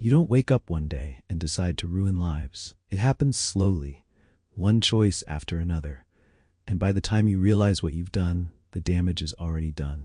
You don't wake up one day and decide to ruin lives. It happens slowly, one choice after another, and by the time you realize what you've done, the damage is already done.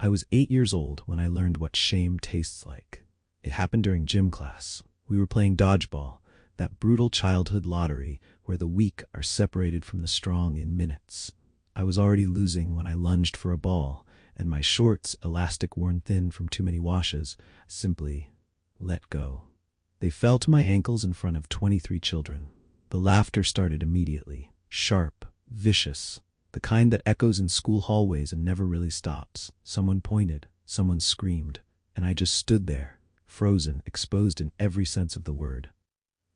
I was 8 years old when I learned what shame tastes like. It happened during gym class. We were playing dodgeball, that brutal childhood lottery where the weak are separated from the strong in minutes. I was already losing when I lunged for a ball, and my shorts, elastic worn thin from too many washes, simply let go. They fell to my ankles in front of 23 children. The laughter started immediately, sharp, vicious, the kind that echoes in school hallways and never really stops. Someone pointed, someone screamed, and I just stood there, frozen, exposed in every sense of the word.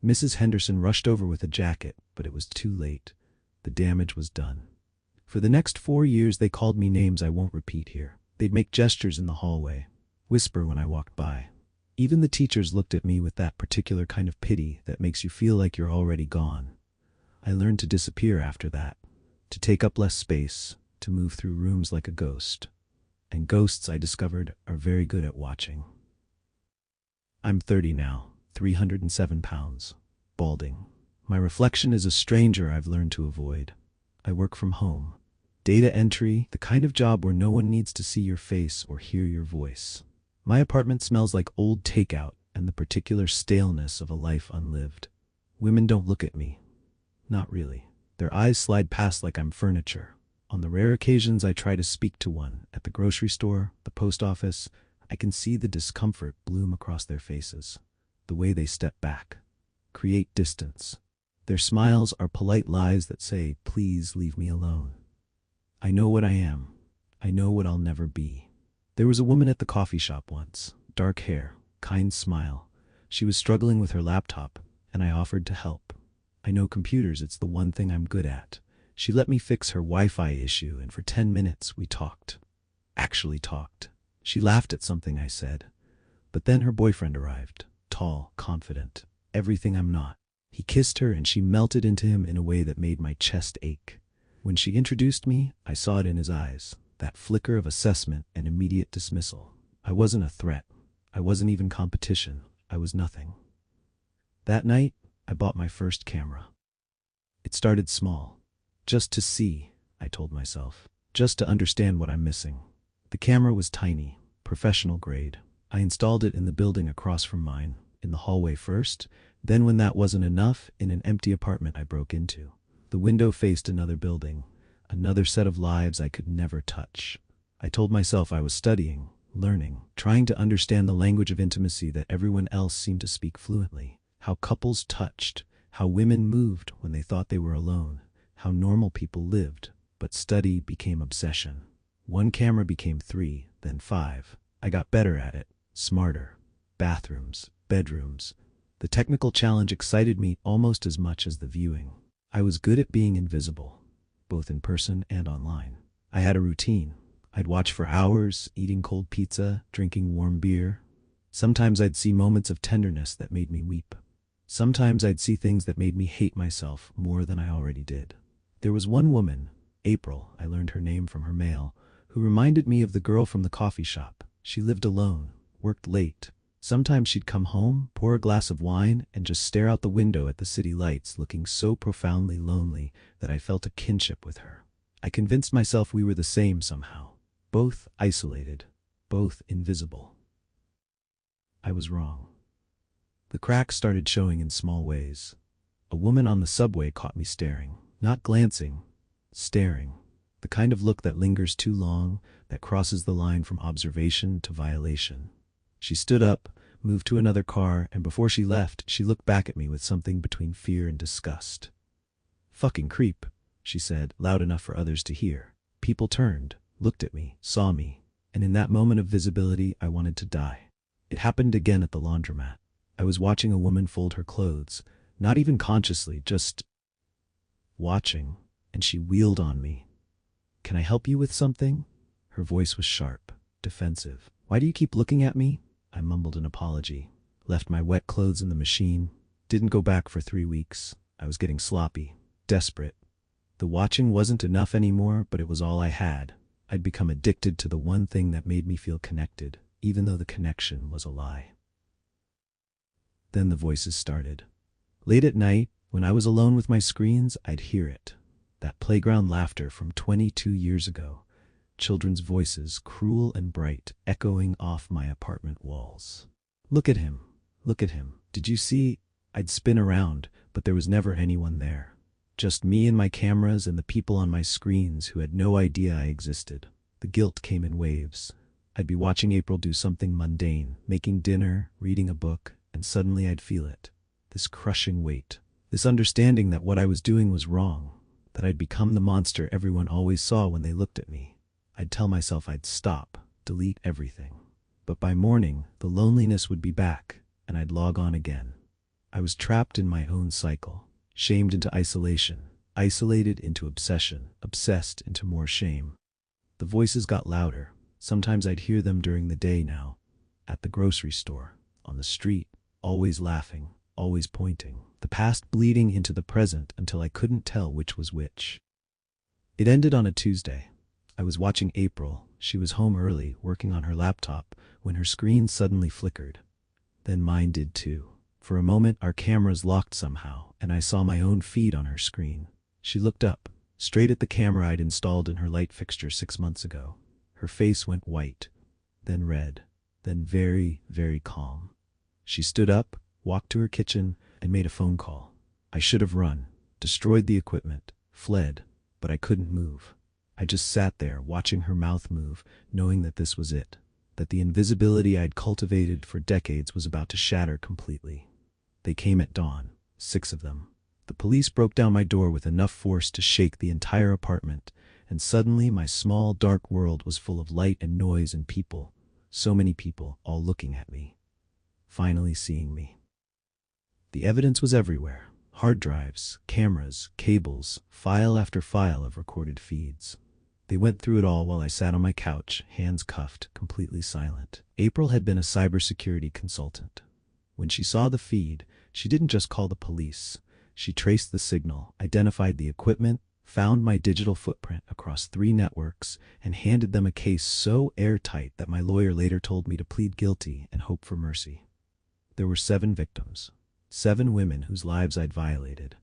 Mrs. Henderson rushed over with a jacket, but it was too late. The damage was done. For the next 4 years they called me names I won't repeat here. They'd make gestures in the hallway, whisper when I walked by. Even the teachers looked at me with that particular kind of pity that makes you feel like you're already gone. I learned to disappear after that, to take up less space, to move through rooms like a ghost. And ghosts, I discovered, are very good at watching. I'm 30 now, 307 pounds, balding. My reflection is a stranger I've learned to avoid. I work from home. Data entry, the kind of job where no one needs to see your face or hear your voice. My apartment smells like old takeout and the particular staleness of a life unlived. Women don't look at me. Not really. Their eyes slide past like I'm furniture. On the rare occasions I try to speak to one, at the grocery store, the post office, I can see the discomfort bloom across their faces. The way they step back, create distance. Their smiles are polite lies that say, please leave me alone. I know what I am. I know what I'll never be. There was a woman at the coffee shop once, dark hair, kind smile. She was struggling with her laptop, and I offered to help. I know computers, it's the one thing I'm good at. She let me fix her Wi-Fi issue, and for 10 minutes we talked. Actually talked. She laughed at something I said. But then her boyfriend arrived, tall, confident, everything I'm not. He kissed her and she melted into him in a way that made my chest ache. When she introduced me, I saw it in his eyes, that flicker of assessment and immediate dismissal. I wasn't a threat. I wasn't even competition. I was nothing. That night, I bought my first camera. It started small. Just to see, I told myself. Just to understand what I'm missing. The camera was tiny, professional grade. I installed it in the building across from mine, in the hallway first, then when that wasn't enough, in an empty apartment I broke into. The window faced another building, another set of lives I could never touch. I told myself I was studying, learning, trying to understand the language of intimacy that everyone else seemed to speak fluently. How couples touched, how women moved when they thought they were alone, how normal people lived. But study became obsession. One camera became 3, then 5. I got better at it, smarter. Bathrooms, bedrooms. The technical challenge excited me almost as much as the viewing. I was good at being invisible, both in person and online. I had a routine. I'd watch for hours, eating cold pizza, drinking warm beer. Sometimes I'd see moments of tenderness that made me weep. Sometimes I'd see things that made me hate myself more than I already did. There was one woman, April, I learned her name from her mail, who reminded me of the girl from the coffee shop. She lived alone, worked late. Sometimes she'd come home, pour a glass of wine, and just stare out the window at the city lights, looking so profoundly lonely that I felt a kinship with her. I convinced myself we were the same somehow, both isolated, both invisible. I was wrong. The cracks started showing in small ways. A woman on the subway caught me staring, not glancing, staring. The kind of look that lingers too long, that crosses the line from observation to violation. She stood up, moved to another car, and before she left, she looked back at me with something between fear and disgust. "Fucking creep," she said, loud enough for others to hear. People turned, looked at me, saw me, and in that moment of visibility, I wanted to die. It happened again at the laundromat. I was watching a woman fold her clothes, not even consciously, just watching, and she wheeled on me. "Can I help you with something?" Her voice was sharp, defensive. "Why do you keep looking at me?" I mumbled an apology, left my wet clothes in the machine, didn't go back for 3 weeks. I was getting sloppy, desperate. The watching wasn't enough anymore, but it was all I had. I'd become addicted to the one thing that made me feel connected, even though the connection was a lie. Then the voices started. Late at night, when I was alone with my screens, I'd hear it. That playground laughter from 22 years ago. Children's voices, cruel and bright, echoing off my apartment walls. Look at him. Look at him. Did you see? I'd spin around, but there was never anyone there. Just me and my cameras and the people on my screens who had no idea I existed. The guilt came in waves. I'd be watching April do something mundane, making dinner, reading a book, and suddenly I'd feel it. This crushing weight. This understanding that what I was doing was wrong. That I'd become the monster everyone always saw when they looked at me. I'd tell myself I'd stop, delete everything. But by morning, the loneliness would be back, and I'd log on again. I was trapped in my own cycle, shamed into isolation, isolated into obsession, obsessed into more shame. The voices got louder. Sometimes I'd hear them during the day now, at the grocery store, on the street, always laughing, always pointing, the past bleeding into the present until I couldn't tell which was which. It ended on a Tuesday. I was watching April. She was home early, working on her laptop, when her screen suddenly flickered. Then mine did too. For a moment, our cameras locked somehow, and I saw my own feed on her screen. She looked up, straight at the camera I'd installed in her light fixture 6 months ago. Her face went white, then red, then very, very calm. She stood up, walked to her kitchen, and made a phone call. I should have run, destroyed the equipment, fled, but I couldn't move. I just sat there, watching her mouth move, knowing that this was it, that the invisibility I'd cultivated for decades was about to shatter completely. They came at dawn, 6 of them. The police broke down my door with enough force to shake the entire apartment, and suddenly my small, dark world was full of light and noise and people. So many people, all looking at me. Finally seeing me. The evidence was everywhere. Hard drives, cameras, cables, file after file of recorded feeds. They went through it all while I sat on my couch, hands cuffed, completely silent. April had been a cybersecurity consultant. When she saw the feed, she didn't just call the police. She traced the signal, identified the equipment, found my digital footprint across 3 networks, and handed them a case so airtight that my lawyer later told me to plead guilty and hope for mercy. There were 7 victims. 7 women whose lives I'd violated.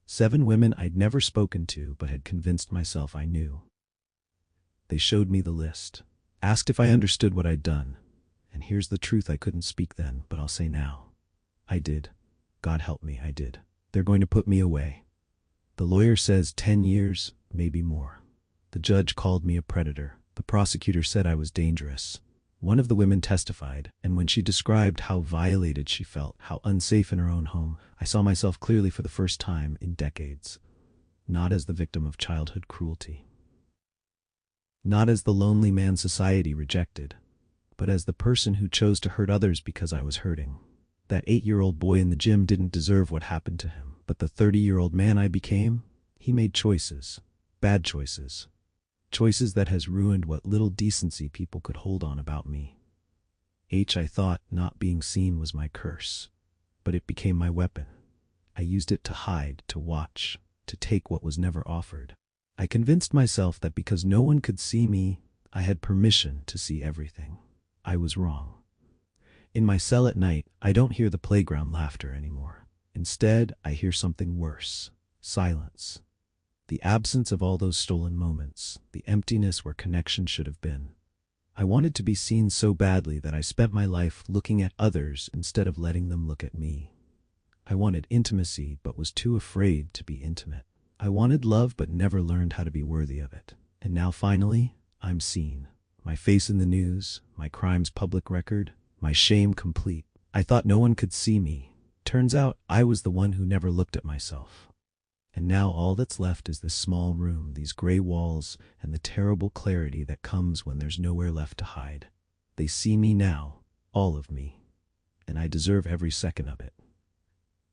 7 women I'd never spoken to but had convinced myself I knew. They showed me the list, asked if I understood what I'd done. And here's the truth I couldn't speak then, but I'll say now. I did. God help me, I did. They're going to put me away. The lawyer says 10 years, maybe more. The judge called me a predator. The prosecutor said I was dangerous. One of the women testified, and when she described how violated she felt, how unsafe in her own home, I saw myself clearly for the first time in decades. Not as the victim of childhood cruelty. Not as the lonely man society rejected, but as the person who chose to hurt others because I was hurting. That 8-year-old boy in the gym didn't deserve what happened to him, but the 30-year-old man I became, he made choices. Bad choices. Choices that has ruined what little decency people could hold on about me. I thought not being seen was my curse, but it became my weapon. I used it to hide, to watch, to take what was never offered. I convinced myself that because no one could see me, I had permission to see everything. I was wrong. In my cell at night, I don't hear the playground laughter anymore. Instead, I hear something worse. Silence. The absence of all those stolen moments, the emptiness where connection should have been. I wanted to be seen so badly that I spent my life looking at others instead of letting them look at me. I wanted intimacy but was too afraid to be intimate. I wanted love but never learned how to be worthy of it. And now finally, I'm seen. My face in the news, my crimes public record, my shame complete. I thought no one could see me. Turns out I was the one who never looked at myself. And now all that's left is this small room, these gray walls, and the terrible clarity that comes when there's nowhere left to hide. They see me now, all of me, and I deserve every second of it.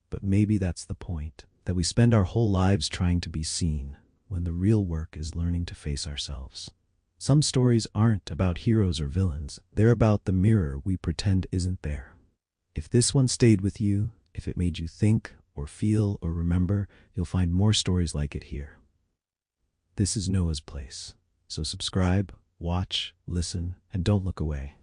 But maybe that's the point, that we spend our whole lives trying to be seen, when the real work is learning to face ourselves. Some stories aren't about heroes or villains, they're about the mirror we pretend isn't there. If this one stayed with you, if it made you think, or feel, or remember, you'll find more stories like it here. This is Noah's Place, so subscribe, watch, listen, and don't look away.